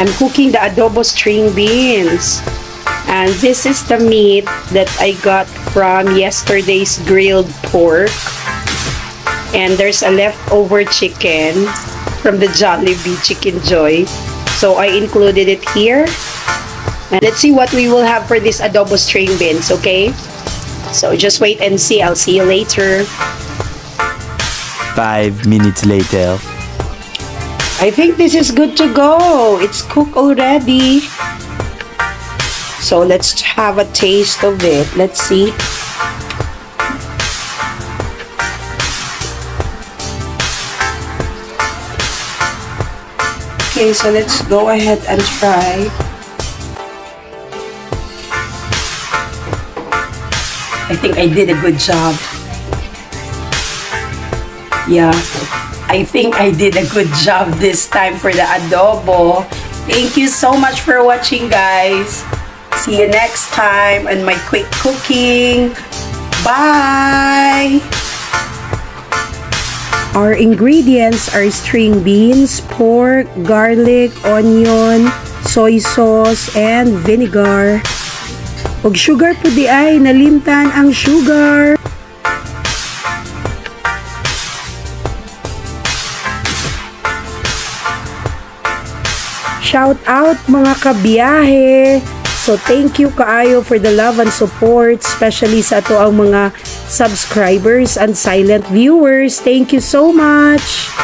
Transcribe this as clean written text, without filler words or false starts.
I'm cooking the adobo string beans. And this is the meat that I got from yesterday's grilled pork. And there's a leftover chicken from the Jollibee Chicken Joy. So I included it here. And let's see what we will have for this adobo string beans, okay? So just wait and see. I'll see you later. 5 minutes later. I think this is good to go. It's cooked already. So let's have a taste of it. Let's see. Okay, so let's go ahead and try. I think I did a good job. Yeah, I think I did a good job this time for the adobo. Thank you so much for watching, guys. See you next time on my quick cooking. Bye! Our ingredients are string beans, pork, garlic, onion, soy sauce, and vinegar. Og sugar po di ay, nalimtan ang sugar. Shout out mga kabiyahe! So thank you kaayo for the love and support, especially sa ato ang mga subscribers and silent viewers. Thank you so much!